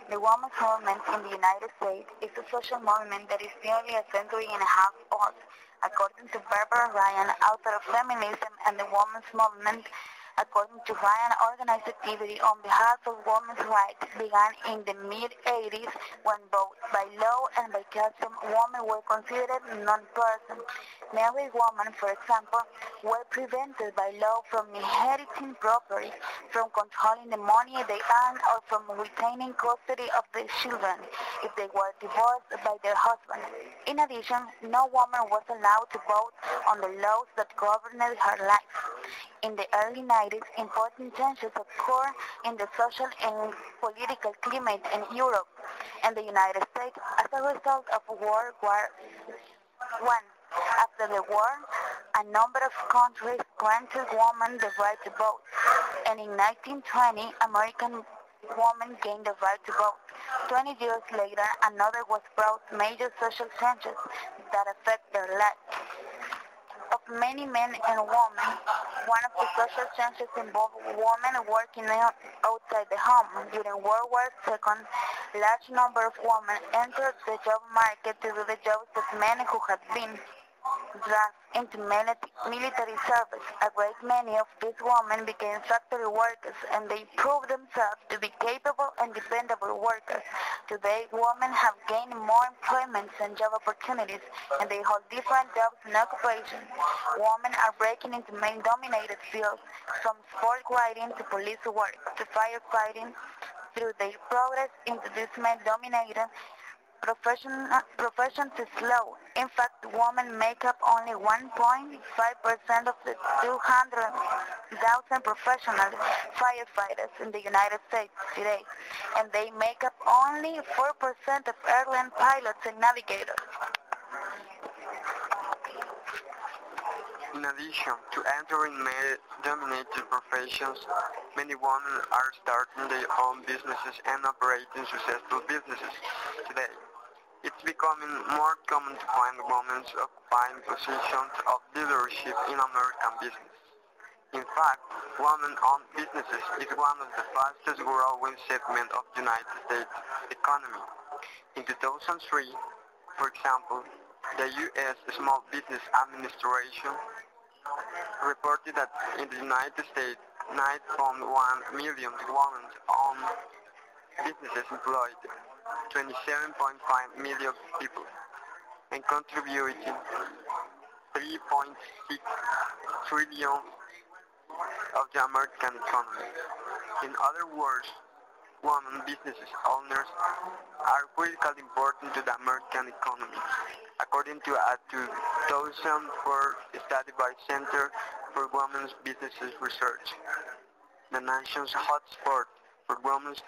The women's movement in the United States is a social movement that is nearly a century and a half old. According to Barbara Ryan, author of Feminism and the Women's Movement, according to Ryan, organized activity on behalf of women's rights began in the mid-80s when both by law and by custom women were considered non-persons. Married women, for example, were prevented by law from inheriting property, from controlling the money they earned, or from retaining custody of their children if they were divorced by their husbands. In addition, no woman was allowed to vote on the laws that governed her life. In the early 90s, important changes occurred in the social and political climate in Europe and the United States as a result of World War I. After the war, a number of countries granted women the right to vote, and in 1920, American women gained the right to vote. 20 years later, another was brought major social changes that affect their lives. Of many men and women, one of the social changes involved women working outside the home. During World War II, a large number of women entered the job market to do the jobs that men who had been drafted into military service. A great many of these women became factory workers, and they proved themselves to be capable and dependable workers. Today, women have gained more employment and job opportunities, and they hold different jobs and occupations. Women are breaking into male-dominated fields, from sport writing to police work to firefighting. Through their progress into this male-dominated professions is low. In fact, women make up only 1.5% of the 200,000 professional firefighters in the United States today, and they make up only 4% of airline pilots and navigators. In addition to entering male-dominated professions, many women are starting their own businesses and operating successful businesses today. It's becoming more common to find women occupying positions of leadership in American business. In fact, women-owned businesses is one of the fastest growing segments of the United States economy. In 2003, for example, the U.S. Small Business Administration reported that in the United States, 9.1 million women-owned businesses employed 27.5 million people and contributing 3.6 trillion of the American economy. In other words, women business owners are critically important to the American economy. According to a 2004 study by Center for Women's Businesses Research, the nation's hotspot for women's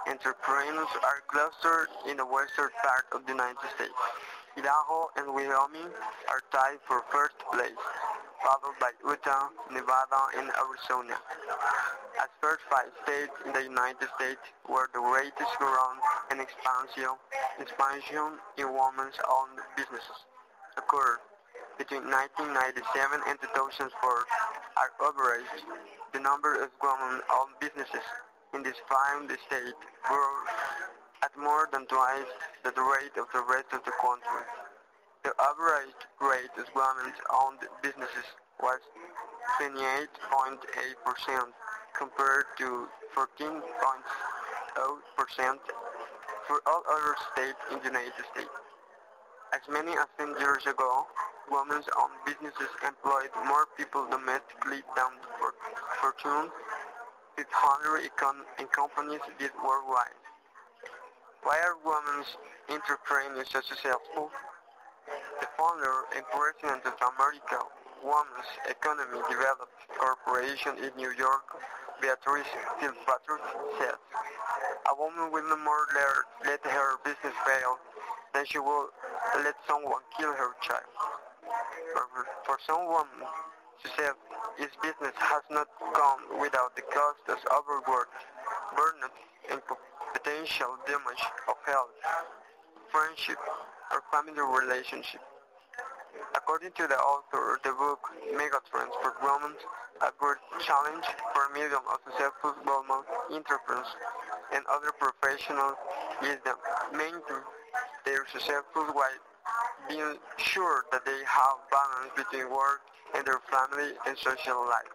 entrepreneurs are clustered in the western part of the United States. Idaho and Wyoming are tied for first place, followed by Utah, Nevada, and Arizona. As first 5 states in the United States where the greatest growth and expansion in women's-owned businesses occurred between 1997 and 2004 are average. The number of women-owned businesses in these 5 states grew at more than twice the rate of the rest of the country. The average rate of women-owned businesses was 28.8% compared to 14.0% for all other states in the United States. As many as 10 years ago, women-owned businesses employed more people domestically than Fortune 500 companies did worldwide. Why are women's entrepreneurs so successful? The founder and president of America Women's Economic Development Corporation in New York, Beatrice Fitzpatrick, said, "A woman will no more let her business fail than she will let someone kill her child." For some women, she said, his business has not come without the cost of overwork, burnout, and potential damage of health, friendship, or family relationship. According to the author of the book Megatrends for Women, a great challenge for millions of successful women entrepreneurs and other professionals is the main thing. They are successful while being sure that they have balance between work and their family and social life.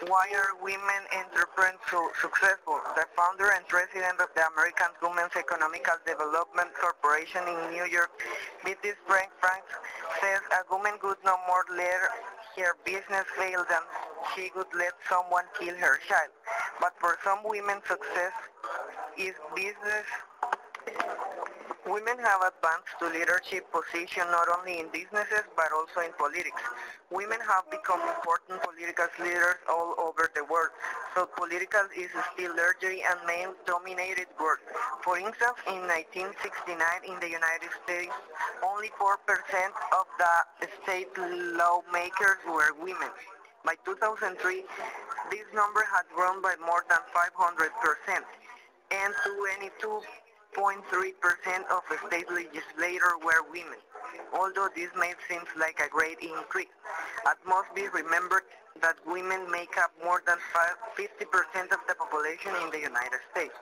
Why are women entrepreneurs so successful? The founder and president of the American Women's Economical Development Corporation in New York, Betty Frank, says a woman would no more let her business fail than she would let someone kill her child. But for some women, success is business. Women have advanced to leadership positions not only in businesses but also in politics. Women have become important political leaders all over the world, so political is still largely a male-dominated world. For instance, in 1969 in the United States, only 4% of the state lawmakers were women. By 2003, this number had grown by more than 500%, and 22.3% of the state legislators were women. Although this may seem like a great increase, it must be remembered that women make up more than 50% of the population in the United States.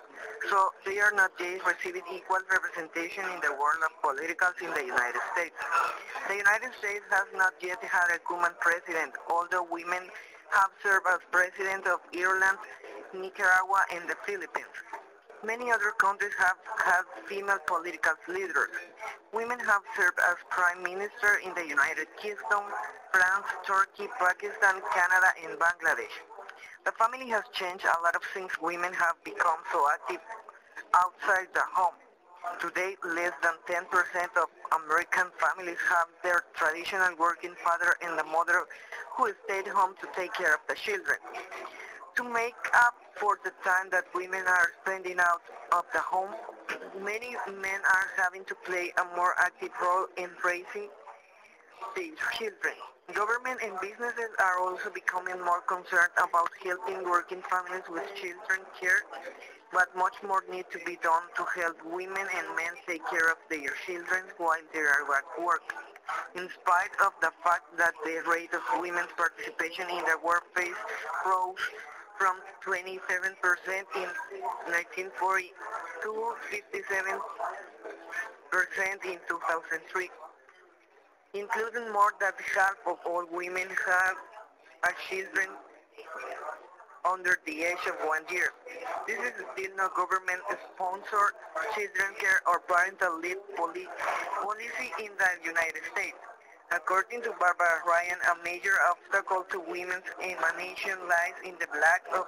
So they are not yet receiving equal representation in the world of politicals in the United States. The United States has not yet had a woman president, although women have served as president of Ireland, Nicaragua, and the Philippines. Many other countries have had female political leaders. Women have served as prime minister in the United Kingdom, France, Turkey, Pakistan, Canada, and Bangladesh. The family has changed a lot of things. Women have become so active outside the home. Today, less than 10% of American families have their traditional working father and the mother who stayed home to take care of the children. To make up for the time that women are spending out of the home, many men are having to play a more active role in raising their children. Government and businesses are also becoming more concerned about helping working families with children care, but much more needs to be done to help women and men take care of their children while they are at work. In spite of the fact that the rate of women's participation in the workplace rose from 27% in 1940 to 57% in 2003, including more than half of all women have children under the age of 1 year. This is still no government-sponsored children care or parental leave policy in the United States. According to Barbara Ryan, a major obstacle to women's emanation lies in the lack of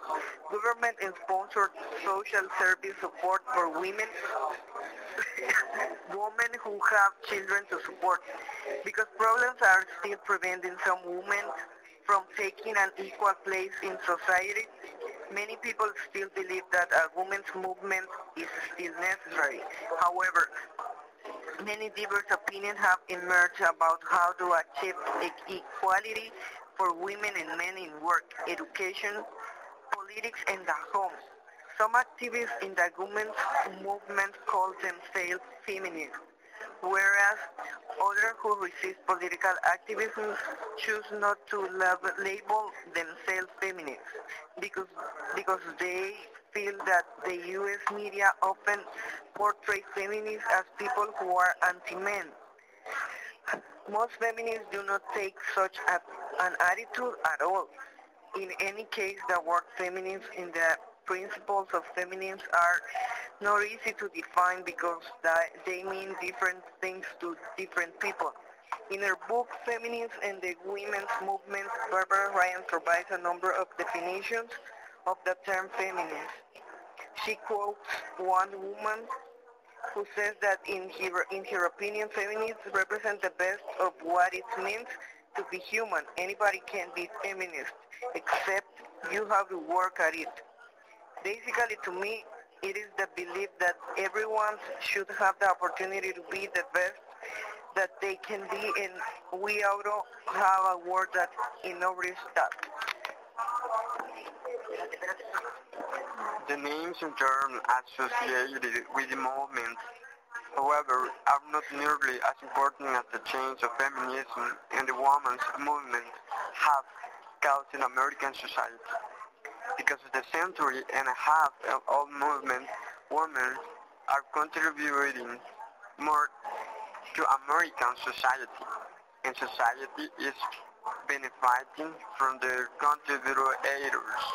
government and sponsored social service support for women who have children to support, because problems are still preventing some women from taking an equal place in society. Many people still believe that a women's movement is still necessary. However, many diverse opinions have emerged about how to achieve equality for women and men in work, education, politics, and the home. Some activists in the women's movement call themselves feminists, whereas others who resist political activism choose not to label themselves feminists because they feel that the U.S. media often portray feminists as people who are anti-men. Most feminists do not take such an attitude at all. In any case, the word feminism and the principles of feminism are not easy to define because they mean different things to different people. In her book, Feminism and the Women's Movement, Barbara Ryan provides a number of definitions of the term feminist. She quotes one woman who says that in her opinion, feminists represent the best of what it means to be human. Anybody can be feminist, except you have to work at it. Basically, to me, it is the belief that everyone should have the opportunity to be the best that they can be, and we ought to have a word that inaugurates that. The names and terms associated with the movement, however, are not nearly as important as the change of feminism and the women's movement have caused in American society. The Because of the century and a half of old movement, women are contributing more to American society, and society is benefiting from their contributors.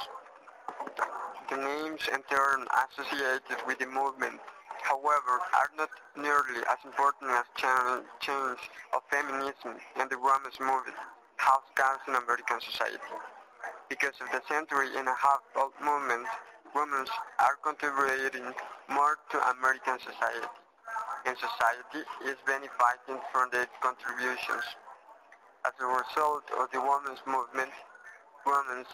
The names and terms associated with the movement, however, are not nearly as important as change of feminism and the women's movement has caused in American society. Because of the century and a half old movement, women are contributing more to American society, and society is benefiting from their contributions. As a result of the women's movement, women's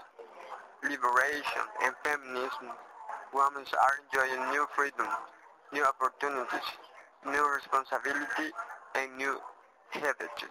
liberation and feminism, women are enjoying new freedom, new opportunities, new responsibility, and new habits.